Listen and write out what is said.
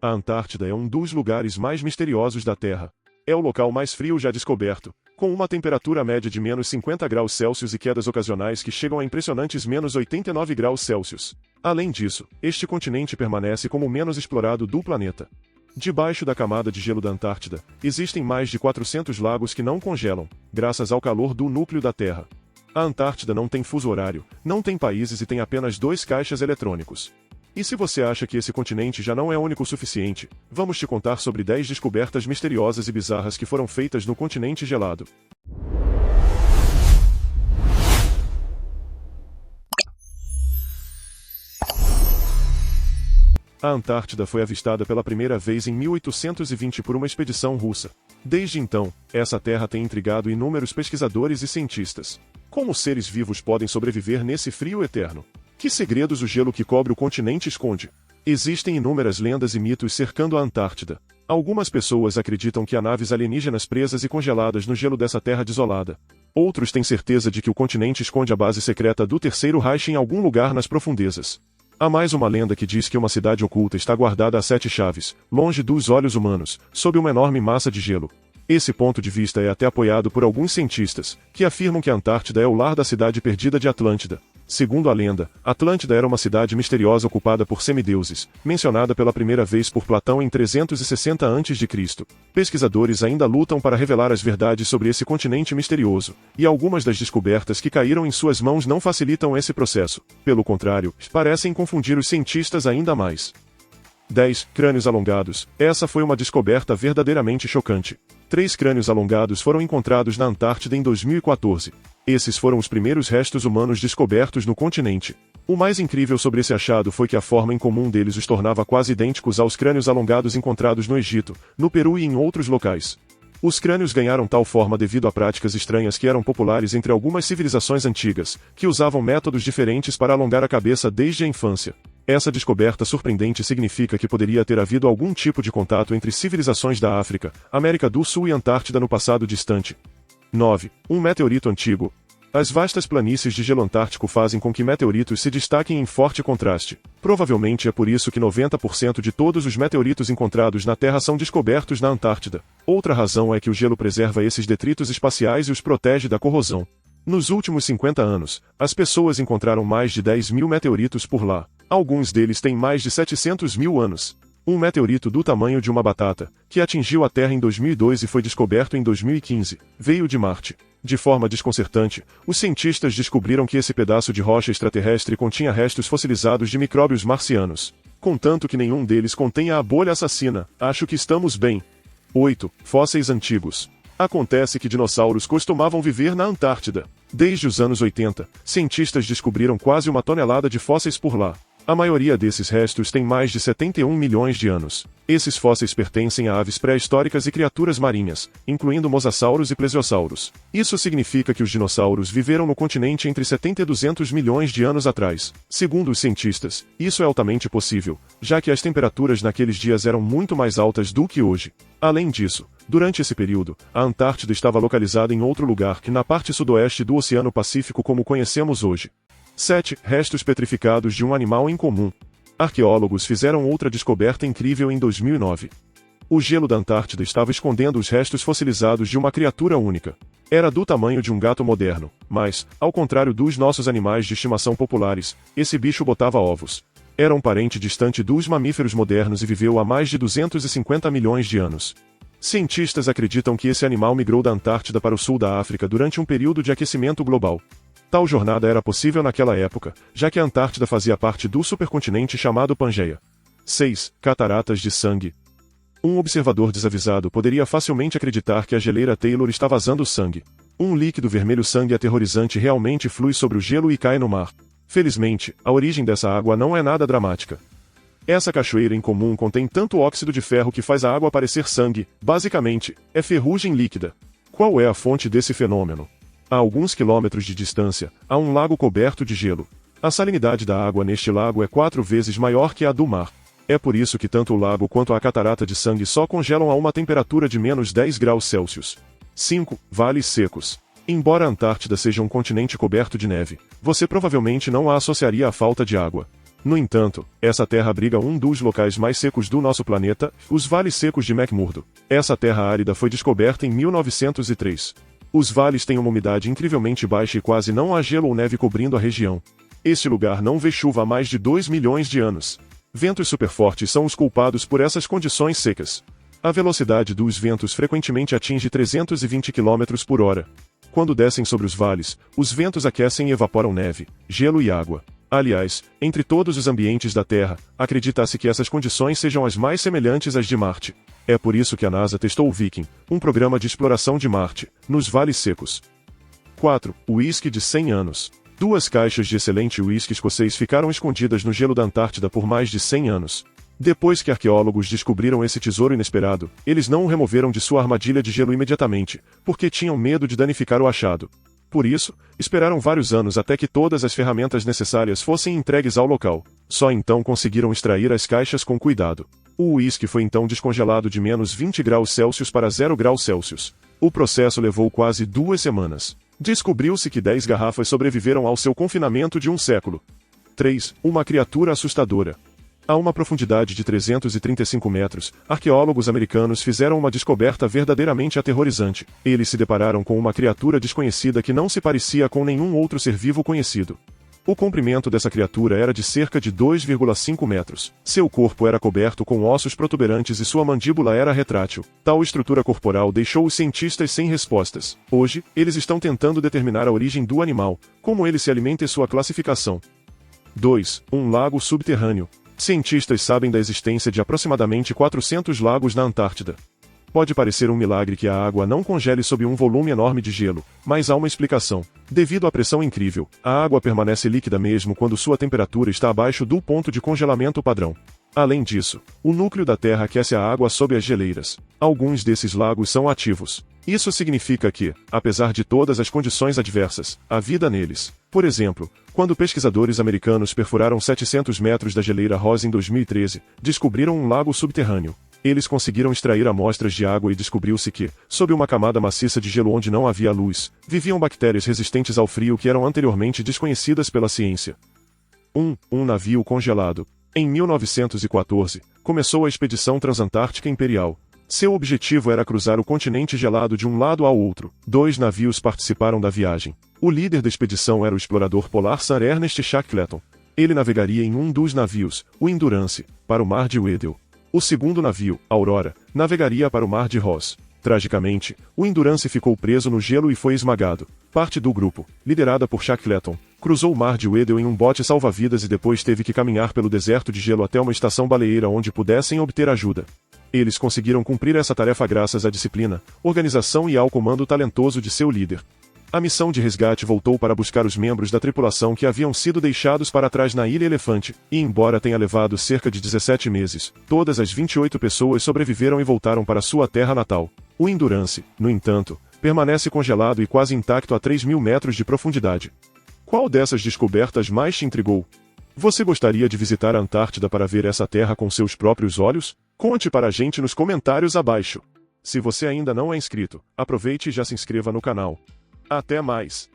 A Antártida é um dos lugares mais misteriosos da Terra. É o local mais frio já descoberto, com uma temperatura média de menos 50 graus Celsius e quedas ocasionais que chegam a impressionantes menos 89 graus Celsius. Além disso, este continente permanece como o menos explorado do planeta. Debaixo da camada de gelo da Antártida, existem mais de 400 lagos que não congelam, graças ao calor do núcleo da Terra. A Antártida não tem fuso horário, não tem países e tem apenas 2 caixas eletrônicos. E se você acha que esse continente já não é único o suficiente, vamos te contar sobre 10 descobertas misteriosas e bizarras que foram feitas no continente gelado. A Antártida foi avistada pela primeira vez em 1820 por uma expedição russa. Desde então, essa terra tem intrigado inúmeros pesquisadores e cientistas. Como os seres vivos podem sobreviver nesse frio eterno? Que segredos o gelo que cobre o continente esconde? Existem inúmeras lendas e mitos cercando a Antártida. Algumas pessoas acreditam que há naves alienígenas presas e congeladas no gelo dessa terra desolada. Outros têm certeza de que o continente esconde a base secreta do Terceiro Reich em algum lugar nas profundezas. Há mais uma lenda que diz que uma cidade oculta está guardada a 7 chaves, longe dos olhos humanos, sob uma enorme massa de gelo. Esse ponto de vista é até apoiado por alguns cientistas, que afirmam que a Antártida é o lar da cidade perdida de Atlântida. Segundo a lenda, Atlântida era uma cidade misteriosa ocupada por semideuses, mencionada pela primeira vez por Platão em 360 a.C. Pesquisadores ainda lutam para revelar as verdades sobre esse continente misterioso, e algumas das descobertas que caíram em suas mãos não facilitam esse processo. Pelo contrário, parecem confundir os cientistas ainda mais. 10. Crânios alongados. Essa foi uma descoberta verdadeiramente chocante. 3 crânios alongados foram encontrados na Antártida em 2014. Esses foram os primeiros restos humanos descobertos no continente. O mais incrível sobre esse achado foi que a forma incomum deles os tornava quase idênticos aos crânios alongados encontrados no Egito, no Peru e em outros locais. Os crânios ganharam tal forma devido a práticas estranhas que eram populares entre algumas civilizações antigas, que usavam métodos diferentes para alongar a cabeça desde a infância. Essa descoberta surpreendente significa que poderia ter havido algum tipo de contato entre civilizações da África, América do Sul e Antártida no passado distante. 9. Um meteorito antigo. As vastas planícies de gelo antártico fazem com que meteoritos se destaquem em forte contraste. Provavelmente é por isso que 90% de todos os meteoritos encontrados na Terra são descobertos na Antártida. Outra razão é que o gelo preserva esses detritos espaciais e os protege da corrosão. Nos últimos 50 anos, as pessoas encontraram mais de 10 mil meteoritos por lá. Alguns deles têm mais de 700 mil anos. Um meteorito do tamanho de uma batata, que atingiu a Terra em 2002 e foi descoberto em 2015, veio de Marte. De forma desconcertante, os cientistas descobriram que esse pedaço de rocha extraterrestre continha restos fossilizados de micróbios marcianos. Contanto que nenhum deles contenha a bolha assassina, acho que estamos bem. 8. Fósseis antigos. Acontece que dinossauros costumavam viver na Antártida. Desde os anos 80, cientistas descobriram quase 1 tonelada de fósseis por lá. A maioria desses restos tem mais de 71 milhões de anos. Esses fósseis pertencem a aves pré-históricas e criaturas marinhas, incluindo mosasauros e plesiosauros. Isso significa que os dinossauros viveram no continente entre 70 e 200 milhões de anos atrás. Segundo os cientistas, isso é altamente possível, já que as temperaturas naqueles dias eram muito mais altas do que hoje. Além disso, durante esse período, a Antártida estava localizada em outro lugar que na parte sudoeste do Oceano Pacífico como conhecemos hoje. 7. Restos petrificados de um animal incomum. Arqueólogos fizeram outra descoberta incrível em 2009. O gelo da Antártida estava escondendo os restos fossilizados de uma criatura única. Era do tamanho de um gato moderno, mas, ao contrário dos nossos animais de estimação populares, esse bicho botava ovos. Era um parente distante dos mamíferos modernos e viveu há mais de 250 milhões de anos. Cientistas acreditam que esse animal migrou da Antártida para o sul da África durante um período de aquecimento global. Tal jornada era possível naquela época, já que a Antártida fazia parte do supercontinente chamado Pangeia. 6. Cataratas de sangue. Um observador desavisado poderia facilmente acreditar que a geleira Taylor está vazando sangue. Um líquido vermelho sangue aterrorizante realmente flui sobre o gelo e cai no mar. Felizmente, a origem dessa água não é nada dramática. Essa cachoeira incomum contém tanto óxido de ferro que faz a água parecer sangue, basicamente, é ferrugem líquida. Qual é a fonte desse fenômeno? A alguns quilômetros de distância, há um lago coberto de gelo. A salinidade da água neste lago é 4 vezes maior que a do mar. É por isso que tanto o lago quanto a catarata de sangue só congelam a uma temperatura de menos 10 graus Celsius. 5. Vales secos. Embora a Antártida seja um continente coberto de neve, você provavelmente não a associaria à falta de água. No entanto, essa terra abriga um dos locais mais secos do nosso planeta, os vales secos de McMurdo. Essa terra árida foi descoberta em 1903. Os vales têm uma umidade incrivelmente baixa e quase não há gelo ou neve cobrindo a região. Este lugar não vê chuva há mais de 2 milhões de anos. Ventos superfortes são os culpados por essas condições secas. A velocidade dos ventos frequentemente atinge 320 km por hora. Quando descem sobre os vales, os ventos aquecem e evaporam neve, gelo e água. Aliás, entre todos os ambientes da Terra, acredita-se que essas condições sejam as mais semelhantes às de Marte. É por isso que a NASA testou o Viking, um programa de exploração de Marte, nos vales secos. 4. Uísque de 100 anos. 2 caixas de excelente uísque escocês ficaram escondidas no gelo da Antártida por mais de 100 anos. Depois que arqueólogos descobriram esse tesouro inesperado, eles não o removeram de sua armadilha de gelo imediatamente, porque tinham medo de danificar o achado. Por isso, esperaram vários anos até que todas as ferramentas necessárias fossem entregues ao local. Só então conseguiram extrair as caixas com cuidado. O uísque foi então descongelado de menos 20 graus Celsius para 0 graus Celsius. O processo levou quase 2 semanas. Descobriu-se que 10 garrafas sobreviveram ao seu confinamento de um século. 3. Uma criatura assustadora. A uma profundidade de 335 metros, arqueólogos americanos fizeram uma descoberta verdadeiramente aterrorizante. Eles se depararam com uma criatura desconhecida que não se parecia com nenhum outro ser vivo conhecido. O comprimento dessa criatura era de cerca de 2,5 metros. Seu corpo era coberto com ossos protuberantes e sua mandíbula era retrátil. Tal estrutura corporal deixou os cientistas sem respostas. Hoje, eles estão tentando determinar a origem do animal, como ele se alimenta e sua classificação. 2. Um lago subterrâneo. Cientistas sabem da existência de aproximadamente 400 lagos na Antártida. Pode parecer um milagre que a água não congele sob um volume enorme de gelo, mas há uma explicação. Devido à pressão incrível, a água permanece líquida mesmo quando sua temperatura está abaixo do ponto de congelamento padrão. Além disso, o núcleo da Terra aquece a água sob as geleiras. Alguns desses lagos são ativos. Isso significa que, apesar de todas as condições adversas, há vida neles. Por exemplo, quando pesquisadores americanos perfuraram 700 metros da geleira Ross em 2013, descobriram um lago subterrâneo. Eles conseguiram extrair amostras de água e descobriu-se que, sob uma camada maciça de gelo onde não havia luz, viviam bactérias resistentes ao frio que eram anteriormente desconhecidas pela ciência. 1. Um navio congelado. Em 1914, começou a Expedição Transantártica Imperial. Seu objetivo era cruzar o continente gelado de um lado ao outro. 2 navios participaram da viagem. O líder da expedição era o explorador polar Sir Ernest Shackleton. Ele navegaria em um dos navios, o Endurance, para o Mar de Weddell. O segundo navio, Aurora, navegaria para o Mar de Ross. Tragicamente, o Endurance ficou preso no gelo e foi esmagado. Parte do grupo, liderada por Shackleton, cruzou o Mar de Weddell em um bote salva-vidas e depois teve que caminhar pelo deserto de gelo até uma estação baleeira onde pudessem obter ajuda. Eles conseguiram cumprir essa tarefa graças à disciplina, organização e ao comando talentoso de seu líder. A missão de resgate voltou para buscar os membros da tripulação que haviam sido deixados para trás na Ilha Elefante, e embora tenha levado cerca de 17 meses, todas as 28 pessoas sobreviveram e voltaram para sua terra natal. O Endurance, no entanto, permanece congelado e quase intacto a 3.000 metros de profundidade. Qual dessas descobertas mais te intrigou? Você gostaria de visitar a Antártida para ver essa terra com seus próprios olhos? Conte para a gente nos comentários abaixo. Se você ainda não é inscrito, aproveite e já se inscreva no canal. Até mais!